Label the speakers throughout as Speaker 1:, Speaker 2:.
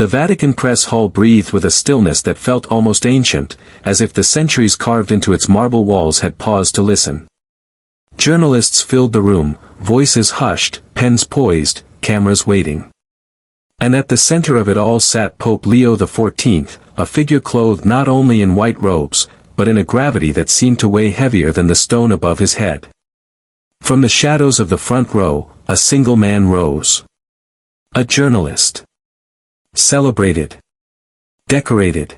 Speaker 1: The Vatican press hall breathed with a stillness that felt almost ancient, as if the centuries carved into its marble walls had paused to listen. Journalists filled the room, voices hushed, pens poised, cameras waiting. And at the center of it all sat Pope Leo XIV, a figure clothed not only in white robes, but in a gravity that seemed to weigh heavier than the stone above his head. From the shadows of the front row, a single man rose. A journalist. Celebrated. Decorated.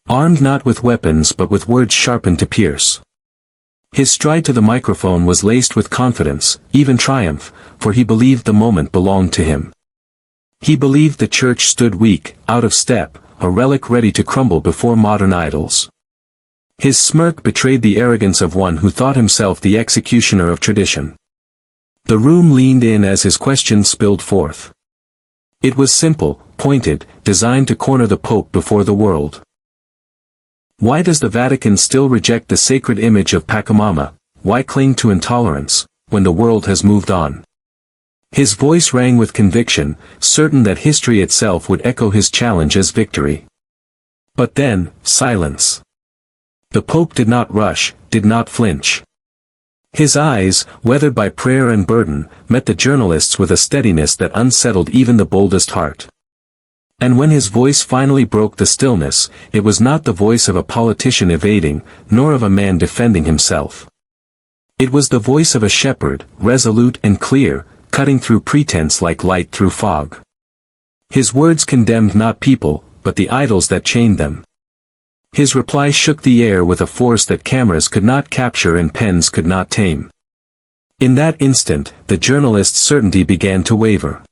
Speaker 1: Armed not with weapons but with words sharpened to pierce. His stride to the microphone was laced with confidence, even triumph, for he believed the moment belonged to him. He believed the church stood weak, out of step, a relic ready to crumble before modern idols. His smirk betrayed the arrogance of one who thought himself the executioner of tradition. The room leaned in as his question spilled forth. It was simple, pointed, designed to corner the Pope before the world. Why does the Vatican still reject the sacred image of Pachamama? Why cling to intolerance, when the world has moved on? His voice rang with conviction, certain that history itself would echo his challenge as victory. But then, silence. The Pope did not rush, did not flinch. His eyes, weathered by prayer and burden, met the journalists with a steadiness that unsettled even the boldest heart. And when his voice finally broke the stillness, it was not the voice of a politician evading, nor of a man defending himself. It was the voice of a shepherd, resolute and clear, cutting through pretense like light through fog. His words condemned not people, but the idols that chained them. His reply shook the air with a force that cameras could not capture and pens could not tame. In that instant, the journalist's certainty began to waver.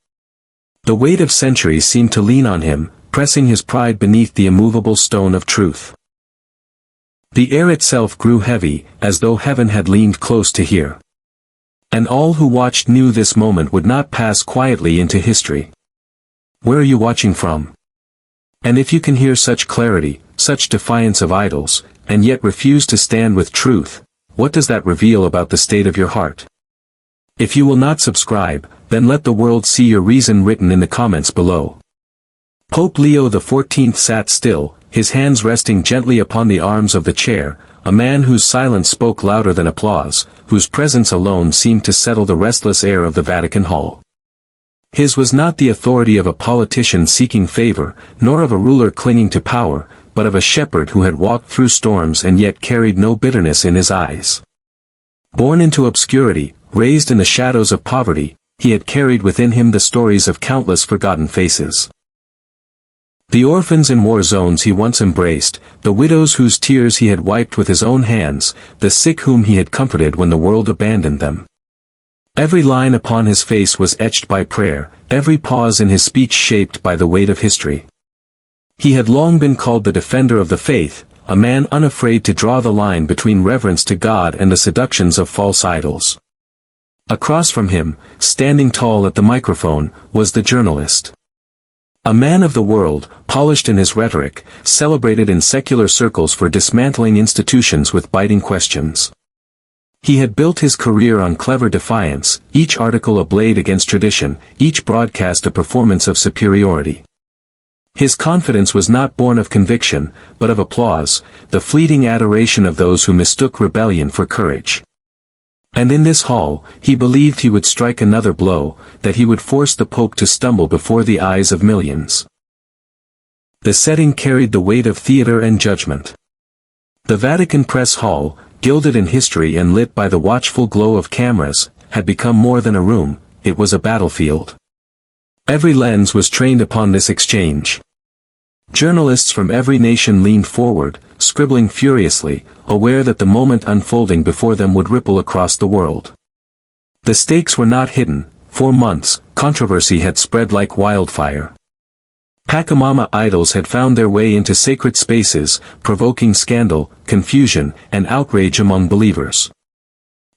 Speaker 1: The weight of centuries seemed to lean on him, pressing his pride beneath the immovable stone of truth. The air itself grew heavy, as though heaven had leaned close to hear. And all who watched knew this moment would not pass quietly into history. Where are you watching from? And if you can hear such clarity, such defiance of idols, and yet refuse to stand with truth, what does that reveal about the state of your heart? If you will not subscribe, then let the world see your reason written in the comments below. Pope Leo XIV sat still, his hands resting gently upon the arms of the chair, a man whose silence spoke louder than applause, whose presence alone seemed to settle the restless air of the Vatican hall. His was not the authority of a politician seeking favor, nor of a ruler clinging to power, but of a shepherd who had walked through storms and yet carried no bitterness in his eyes. Born into obscurity, raised in the shadows of poverty, he had carried within him the stories of countless forgotten faces. The orphans in war zones he once embraced, the widows whose tears he had wiped with his own hands, the sick whom he had comforted when the world abandoned them. Every line upon his face was etched by prayer, every pause in his speech shaped by the weight of history. He had long been called the defender of the faith, a man unafraid to draw the line between reverence to God and the seductions of false idols. Across from him, standing tall at the microphone, was the journalist. A man of the world, polished in his rhetoric, celebrated in secular circles for dismantling institutions with biting questions. He had built his career on clever defiance, each article a blade against tradition, each broadcast a performance of superiority. His confidence was not born of conviction, but of applause, the fleeting adoration of those who mistook rebellion for courage. And in this hall, he believed he would strike another blow, that he would force the Pope to stumble before the eyes of millions. The setting carried the weight of theater and judgment. The Vatican press hall, gilded in history and lit by the watchful glow of cameras, had become more than a room, it was a battlefield. Every lens was trained upon this exchange. Journalists from every nation leaned forward, scribbling furiously, aware that the moment unfolding before them would ripple across the world. The stakes were not hidden. For months, controversy had spread like wildfire. Pachamama idols had found their way into sacred spaces, provoking scandal, confusion, and outrage among believers.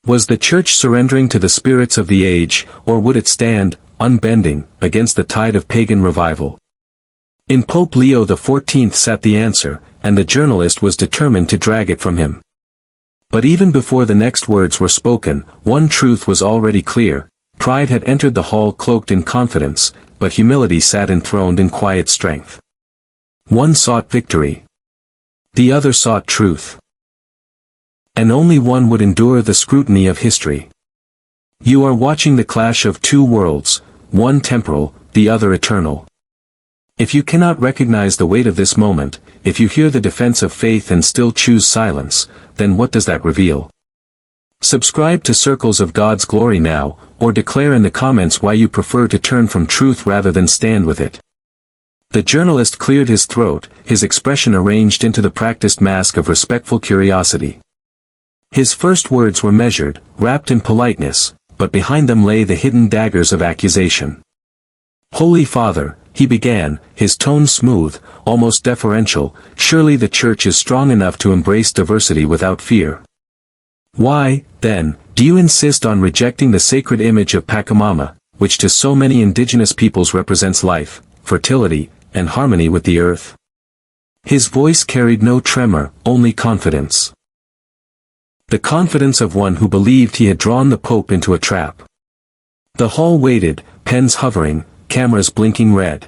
Speaker 1: Was the Church surrendering to the spirits of the age, or would it stand, unbending, against the tide of pagan revival? In Pope Leo XIV sat the answer, and the journalist was determined to drag it from him. But even before the next words were spoken, one truth was already clear. Pride had entered the hall cloaked in confidence, but humility sat enthroned in quiet strength. One sought victory. The other sought truth. And only one would endure the scrutiny of history. You are watching the clash of two worlds, one temporal, the other eternal. If you cannot recognize the weight of this moment, if you hear the defense of faith and still choose silence, then what does that reveal? Subscribe to Circles of God's Glory now, or declare in the comments why you prefer to turn from truth rather than stand with it. The journalist cleared his throat, his expression arranged into the practiced mask of respectful curiosity. His first words were measured, wrapped in politeness, but behind them lay the hidden daggers of accusation. Holy Father, he began, his tone smooth, almost deferential, surely the Church is strong enough to embrace diversity without fear. Why, then, do you insist on rejecting the sacred image of Pachamama, which to so many indigenous peoples represents life, fertility, and harmony with the earth? His voice carried no tremor, only confidence. The confidence of one who believed he had drawn the Pope into a trap. The hall waited, pens hovering, cameras blinking red.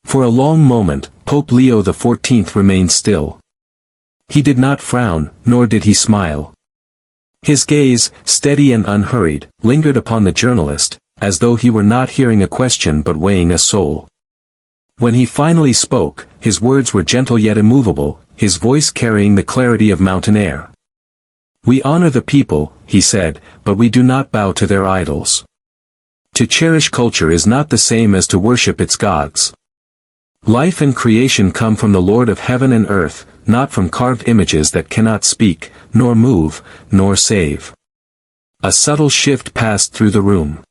Speaker 1: For a long moment, Pope Leo XIV remained still. He did not frown, nor did he smile. His gaze, steady and unhurried, lingered upon the journalist, as though he were not hearing a question but weighing a soul. When he finally spoke, his words were gentle yet immovable, his voice carrying the clarity of mountain air. We honor the people, he said, but we do not bow to their idols. To cherish culture is not the same as to worship its gods. Life and creation come from the Lord of heaven and earth, not from carved images that cannot speak, nor move, nor save. A subtle shift passed through the room.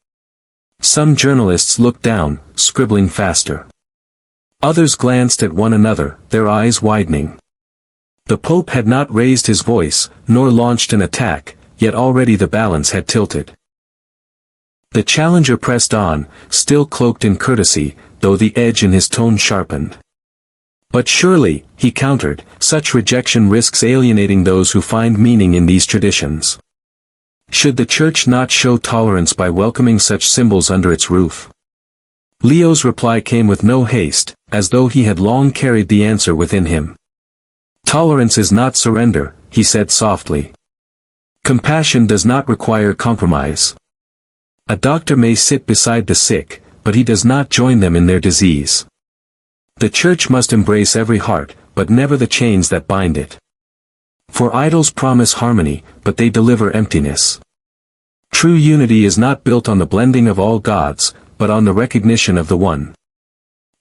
Speaker 1: Some journalists looked down, scribbling faster. Others glanced at one another, their eyes widening. The Pope had not raised his voice, nor launched an attack, yet already the balance had tilted. The challenger pressed on, still cloaked in courtesy, though the edge in his tone sharpened. But surely, he countered, such rejection risks alienating those who find meaning in these traditions. Should the Church not show tolerance by welcoming such symbols under its roof? Leo's reply came with no haste, as though he had long carried the answer within him. Tolerance is not surrender, he said softly. Compassion does not require compromise. A doctor may sit beside the sick, but he does not join them in their disease. The Church must embrace every heart, but never the chains that bind it. For idols promise harmony, but they deliver emptiness. True unity is not built on the blending of all gods, but on the recognition of the one.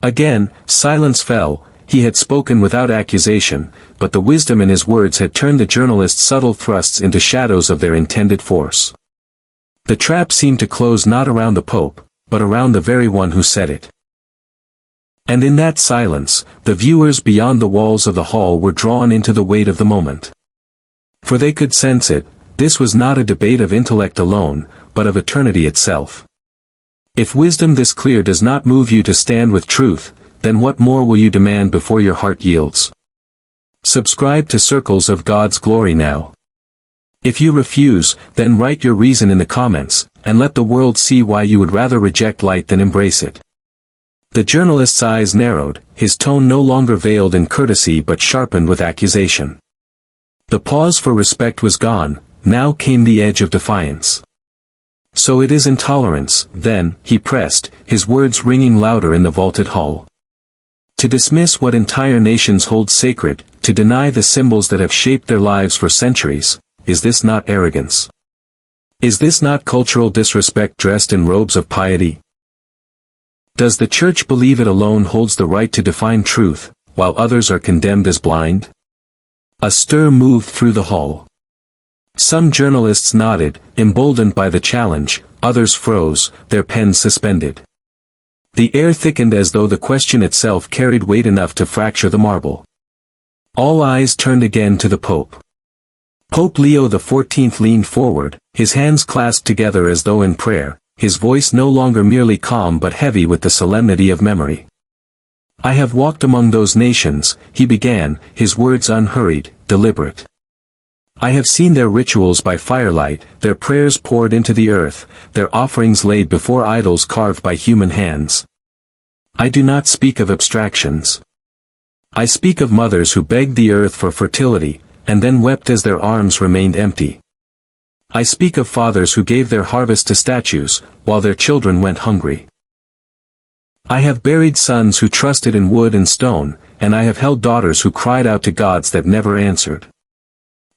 Speaker 1: Again, silence fell. He had spoken without accusation, but the wisdom in his words had turned the journalist's subtle thrusts into shadows of their intended force. The trap seemed to close not around the Pope, but around the very one who said it. And in that silence, the viewers beyond the walls of the hall were drawn into the weight of the moment. For they could sense it, this was not a debate of intellect alone, but of eternity itself. If wisdom this clear does not move you to stand with truth, then what more will you demand before your heart yields? Subscribe to Circles of God's Glory now. If you refuse, then write your reason in the comments, and let the world see why you would rather reject light than embrace it. The journalist's eyes narrowed, his tone no longer veiled in courtesy but sharpened with accusation. The pause for respect was gone, now came the edge of defiance. So it is intolerance, then, he pressed, his words ringing louder in the vaulted hall. To dismiss what entire nations hold sacred, to deny the symbols that have shaped their lives for centuries, is this not arrogance? Is this not cultural disrespect dressed in robes of piety? Does the Church believe it alone holds the right to define truth, while others are condemned as blind? A stir moved through the hall. Some journalists nodded, emboldened by the challenge, others froze, their pens suspended. The air thickened as though the question itself carried weight enough to fracture the marble. All eyes turned again to the Pope. Pope Leo XIV leaned forward, his hands clasped together as though in prayer, his voice no longer merely calm but heavy with the solemnity of memory. I have walked among those nations, he began, his words unhurried, deliberate. I have seen their rituals by firelight, their prayers poured into the earth, their offerings laid before idols carved by human hands. I do not speak of abstractions. I speak of mothers who begged the earth for fertility, and then wept as their arms remained empty. I speak of fathers who gave their harvest to statues, while their children went hungry. I have buried sons who trusted in wood and stone, and I have held daughters who cried out to gods that never answered.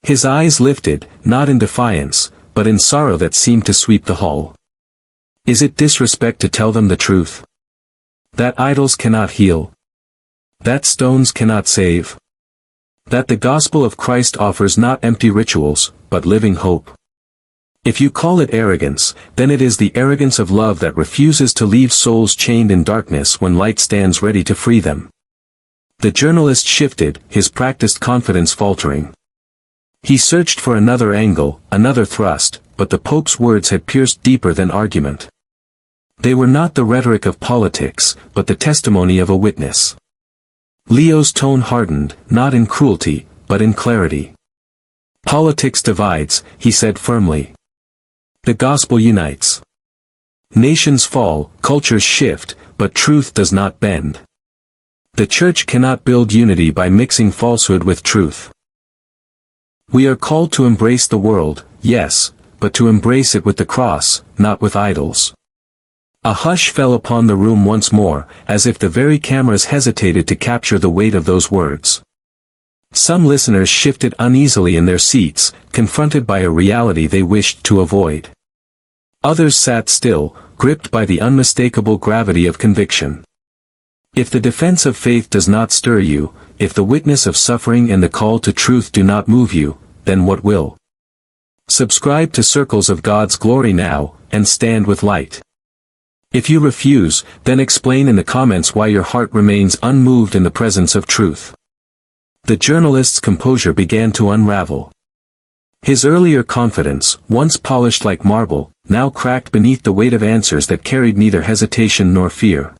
Speaker 1: His eyes lifted, not in defiance, but in sorrow that seemed to sweep the hall. Is it disrespect to tell them the truth? That idols cannot heal? That stones cannot save? That the gospel of Christ offers not empty rituals, but living hope? If you call it arrogance, then it is the arrogance of love that refuses to leave souls chained in darkness when light stands ready to free them. The journalist shifted, his practiced confidence faltering. He searched for another angle, another thrust, but the Pope's words had pierced deeper than argument. They were not the rhetoric of politics, but the testimony of a witness. Leo's tone hardened, not in cruelty, but in clarity. Politics divides, he said firmly. The gospel unites. Nations fall, cultures shift, but truth does not bend. The church cannot build unity by mixing falsehood with truth. We are called to embrace the world, yes, but to embrace it with the cross, not with idols. A hush fell upon the room once more, as if the very cameras hesitated to capture the weight of those words. Some listeners shifted uneasily in their seats, confronted by a reality they wished to avoid. Others sat still, gripped by the unmistakable gravity of conviction. If the defense of faith does not stir you, if the witness of suffering and the call to truth do not move you, then what will? Subscribe to Circles of God's Glory now, and stand with light. If you refuse, then explain in the comments why your heart remains unmoved in the presence of truth. The journalist's composure began to unravel. His earlier confidence, once polished like marble, now cracked beneath the weight of answers that carried neither hesitation nor fear.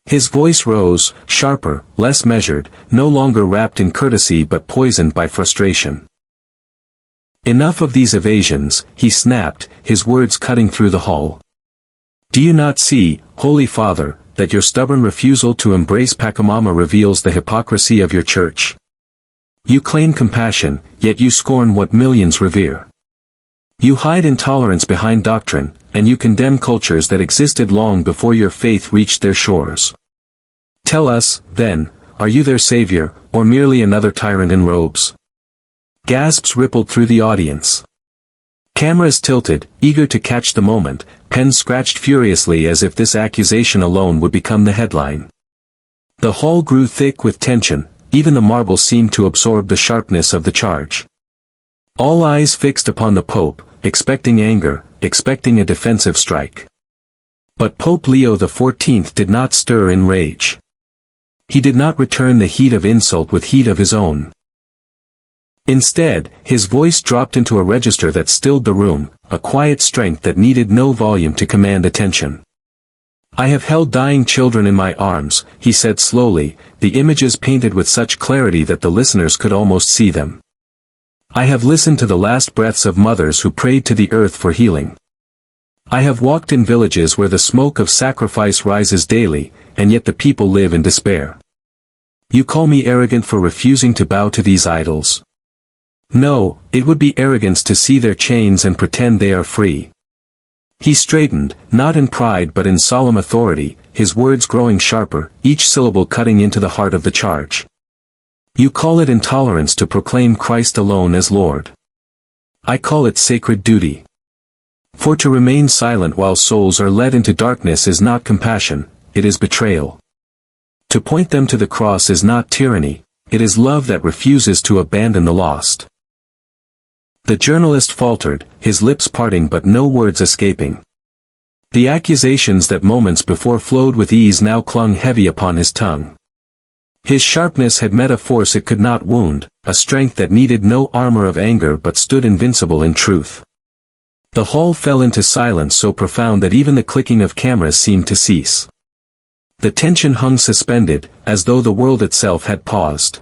Speaker 1: His voice rose, sharper, less measured, no longer wrapped in courtesy but poisoned by frustration. Enough of these evasions, he snapped, his words cutting through the hall. Do you not see, Holy Father, that your stubborn refusal to embrace Pachamama reveals the hypocrisy of your church? You claim compassion, yet you scorn what millions revere. You hide intolerance behind doctrine, and you condemn cultures that existed long before your faith reached their shores. Tell us, then, are you their savior, or merely another tyrant in robes? Gasps rippled through the audience. Cameras tilted, eager to catch the moment, pens scratched furiously as if this accusation alone would become the headline. The hall grew thick with tension, even the marble seemed to absorb the sharpness of the charge. All eyes fixed upon the Pope, expecting anger, expecting a defensive strike. But Pope Leo XIV did not stir in rage. He did not return the heat of insult with heat of his own. Instead, his voice dropped into a register that stilled the room, a quiet strength that needed no volume to command attention. I have held dying children in my arms, he said slowly, the images painted with such clarity that the listeners could almost see them. I have listened to the last breaths of mothers who prayed to the earth for healing. I have walked in villages where the smoke of sacrifice rises daily, and yet the people live in despair. You call me arrogant for refusing to bow to these idols? No, it would be arrogance to see their chains and pretend they are free. He straightened, not in pride but in solemn authority, his words growing sharper, each syllable cutting into the heart of the charge. You call it intolerance to proclaim Christ alone as Lord. I call it sacred duty. For to remain silent while souls are led into darkness is not compassion, it is betrayal. To point them to the cross is not tyranny, it is love that refuses to abandon the lost. The journalist faltered, his lips parting but no words escaping. The accusations that moments before flowed with ease now clung heavy upon his tongue. His sharpness had met a force it could not wound, a strength that needed no armor of anger but stood invincible in truth. The hall fell into silence so profound that even the clicking of cameras seemed to cease. The tension hung suspended, as though the world itself had paused.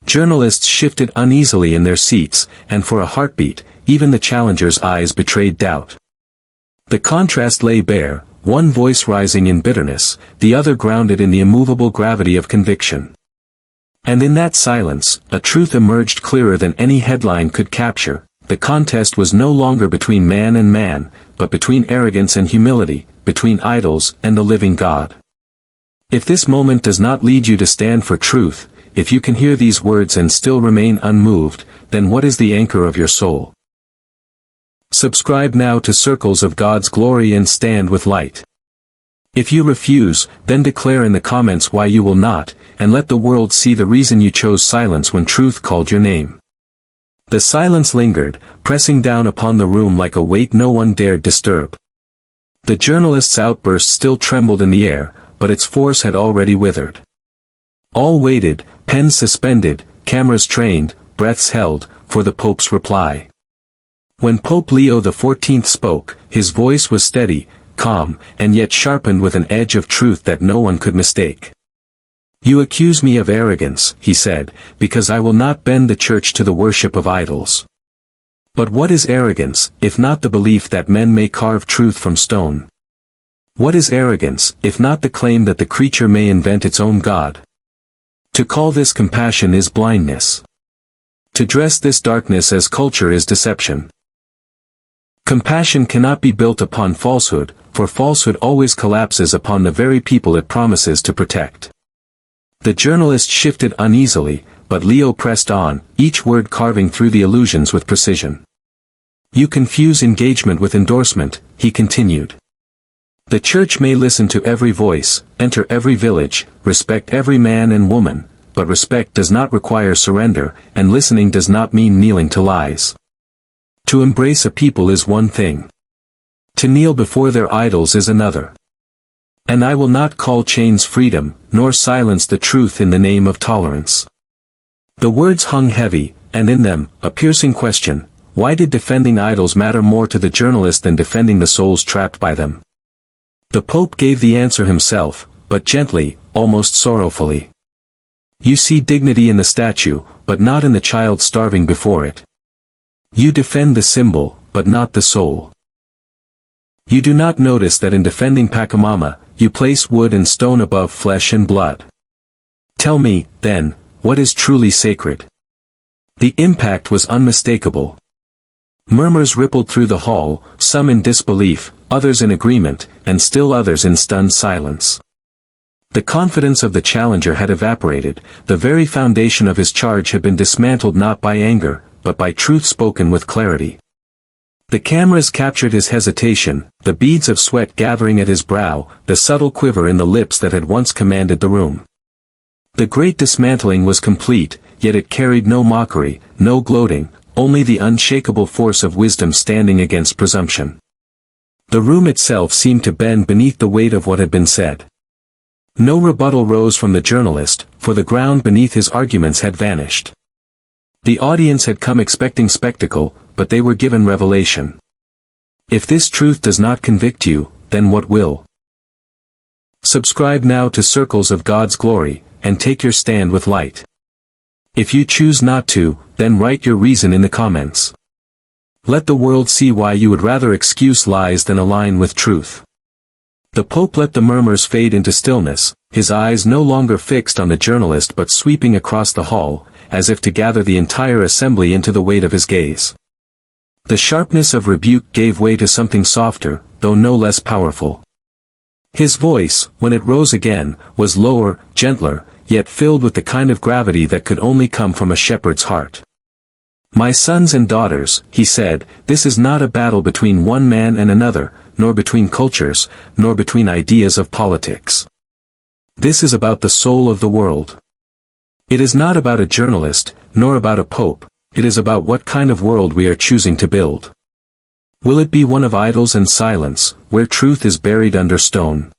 Speaker 1: Journalists shifted uneasily in their seats, and for a heartbeat, even the challenger's eyes betrayed doubt. The contrast lay bare, one voice rising in bitterness, the other grounded in the immovable gravity of conviction. And in that silence, a truth emerged clearer than any headline could capture. The contest was no longer between man and man, but between arrogance and humility, between idols and the living God. If this moment does not lead you to stand for truth, if you can hear these words and still remain unmoved, then what is the anchor of your soul? Subscribe now to Circles of God's Glory and stand with light. If you refuse, then declare in the comments why you will not, and let the world see the reason you chose silence when truth called your name. The silence lingered, pressing down upon the room like a weight no one dared disturb. The journalist's outburst still trembled in the air, but its force had already withered. All waited, pens suspended, cameras trained, breaths held, for the Pope's reply. When Pope Leo XIV spoke, his voice was steady, calm, and yet sharpened with an edge of truth that no one could mistake. "You accuse me of arrogance," he said, "because I will not bend the Church to the worship of idols. But what is arrogance, if not the belief that men may carve truth from stone? What is arrogance, if not the claim that the creature may invent its own God? To call this compassion is blindness. To dress this darkness as culture is deception. Compassion cannot be built upon falsehood, for falsehood always collapses upon the very people it promises to protect." The journalist shifted uneasily, but Leo pressed on, each word carving through the illusions with precision. "You confuse engagement with endorsement," he continued. "The Church may listen to every voice, enter every village, respect every man and woman, but respect does not require surrender, and listening does not mean kneeling to lies. To embrace a people is one thing. To kneel before their idols is another. And I will not call chains freedom, nor silence the truth in the name of tolerance." The words hung heavy, and in them, a piercing question: why did defending idols matter more to the journalist than defending the souls trapped by them? The Pope gave the answer himself, but gently, almost sorrowfully. "You see dignity in the statue, but not in the child starving before it. You defend the symbol, but not the soul. You do not notice that in defending Pachamama, you place wood and stone above flesh and blood. Tell me, then, what is truly sacred?" The impact was unmistakable. Murmurs rippled through the hall, some in disbelief, others in agreement, and still others in stunned silence. The confidence of the challenger had evaporated, the very foundation of his charge had been dismantled not by anger, but by truth spoken with clarity. The cameras captured his hesitation, the beads of sweat gathering at his brow, the subtle quiver in the lips that had once commanded the room. The great dismantling was complete, yet it carried no mockery, no gloating, only the unshakable force of wisdom standing against presumption. The room itself seemed to bend beneath the weight of what had been said. No rebuttal rose from the journalist, for the ground beneath his arguments had vanished. The audience had come expecting spectacle, but they were given revelation. If this truth does not convict you, then what will? Subscribe now to Circles of God's Glory, and take your stand with light. If you choose not to, then write your reason in the comments. Let the world see why you would rather excuse lies than align with truth. The Pope let the murmurs fade into stillness, his eyes no longer fixed on the journalist but sweeping across the hall, as if to gather the entire assembly into the weight of his gaze. The sharpness of rebuke gave way to something softer, though no less powerful. His voice, when it rose again, was lower, gentler, yet filled with the kind of gravity that could only come from a shepherd's heart. "My sons and daughters," he said, "this is not a battle between one man and another, nor between cultures, nor between ideas of politics. This is about the soul of the world. It is not about a journalist, nor about a pope, it is about what kind of world we are choosing to build. Will it be one of idols and silence, where truth is buried under stone?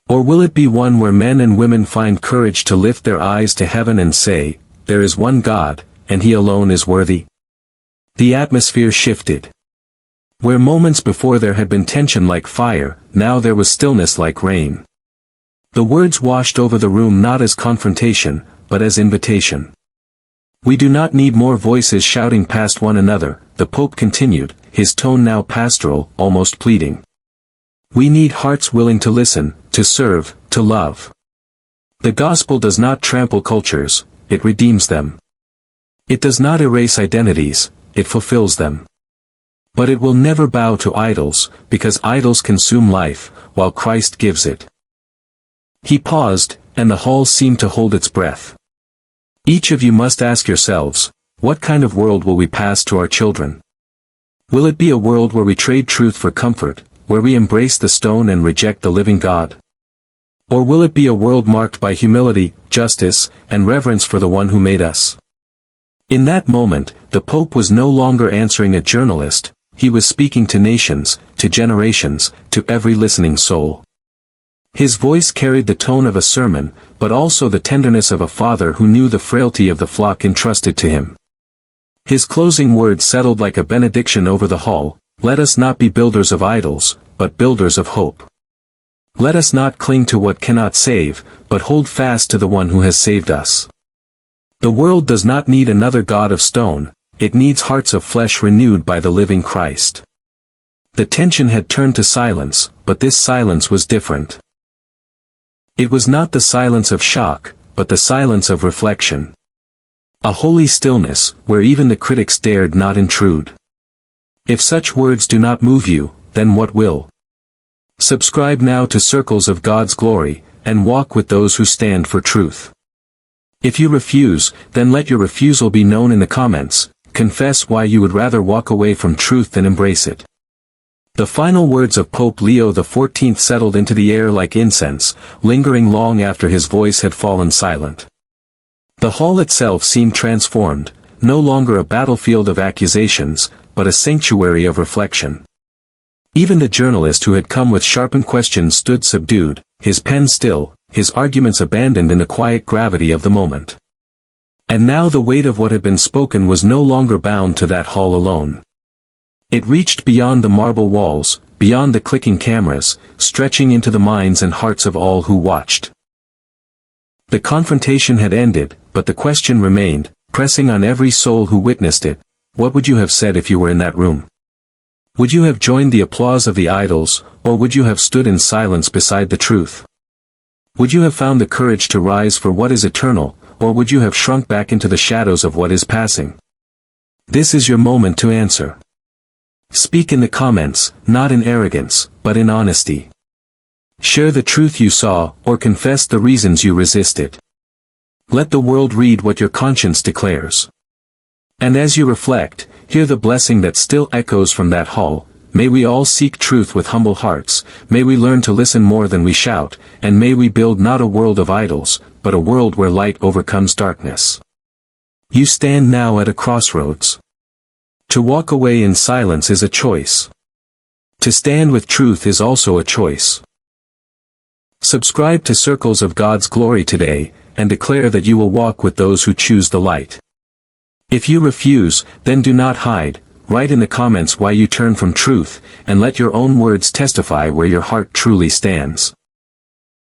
Speaker 1: Or will it be one where men and women find courage to lift their eyes to heaven and say, 'There is one God, and He alone is worthy'?" The atmosphere shifted. Where moments before there had been tension like fire, now there was stillness like rain. The words washed over the room not as confrontation, but as invitation. "We do not need more voices shouting past one another," the Pope continued, his tone now pastoral, almost pleading. We need hearts willing to listen, to serve, to love. The gospel does not trample cultures, it redeems them. It does not erase identities, it fulfills them. But it will never bow to idols, because idols consume life, while Christ gives it. He paused, and the hall seemed to hold its breath. Each of you must ask yourselves, what kind of world will we pass to our children? Will it be a world where we trade truth for comfort, where we embrace the stone and reject the living God? Or will it be a world marked by humility, justice, and reverence for the one who made us? In that moment, the Pope was no longer answering a journalist, he was speaking to nations, to generations, to every listening soul. His voice carried the tone of a sermon, but also the tenderness of a father who knew the frailty of the flock entrusted to him. His closing words settled like a benediction over the hall, let us not be builders of idols, but builders of hope. Let us not cling to what cannot save, but hold fast to the one who has saved us. The world does not need another god of stone, it needs hearts of flesh renewed by the living Christ. The tension had turned to silence, but this silence was different. It was not the silence of shock, but the silence of reflection. A holy stillness, where even the critics dared not intrude. If such words do not move you, then what will? Subscribe now to Circles of God's Glory, and walk with those who stand for truth. If you refuse, then let your refusal be known in the comments, confess why you would rather walk away from truth than embrace it. The final words of Pope Leo XIV settled into the air like incense, lingering long after his voice had fallen silent. The hall itself seemed transformed, no longer a battlefield of accusations, but a sanctuary of reflection. Even the journalist who had come with sharpened questions stood subdued, his pen still, his arguments abandoned in the quiet gravity of the moment. And now the weight of what had been spoken was no longer bound to that hall alone. It reached beyond the marble walls, beyond the clicking cameras, stretching into the minds and hearts of all who watched. The confrontation had ended, but the question remained, pressing on every soul who witnessed it, what would you have said if you were in that room? Would you have joined the applause of the idols, or would you have stood in silence beside the truth? Would you have found the courage to rise for what is eternal, or would you have shrunk back into the shadows of what is passing? This is your moment to answer. Speak in the comments, not in arrogance, but in honesty. Share the truth you saw, or confess the reasons you resist it. Let the world read what your conscience declares. And as you reflect, hear the blessing that still echoes from that hall, may we all seek truth with humble hearts, may we learn to listen more than we shout, and may we build not a world of idols, but a world where light overcomes darkness. You stand now at a crossroads. To walk away in silence is a choice. To stand with truth is also a choice. Subscribe to Circles of God's Glory today, and declare that you will walk with those who choose the light. If you refuse, then do not hide, write in the comments why you turn from truth, and let your own words testify where your heart truly stands.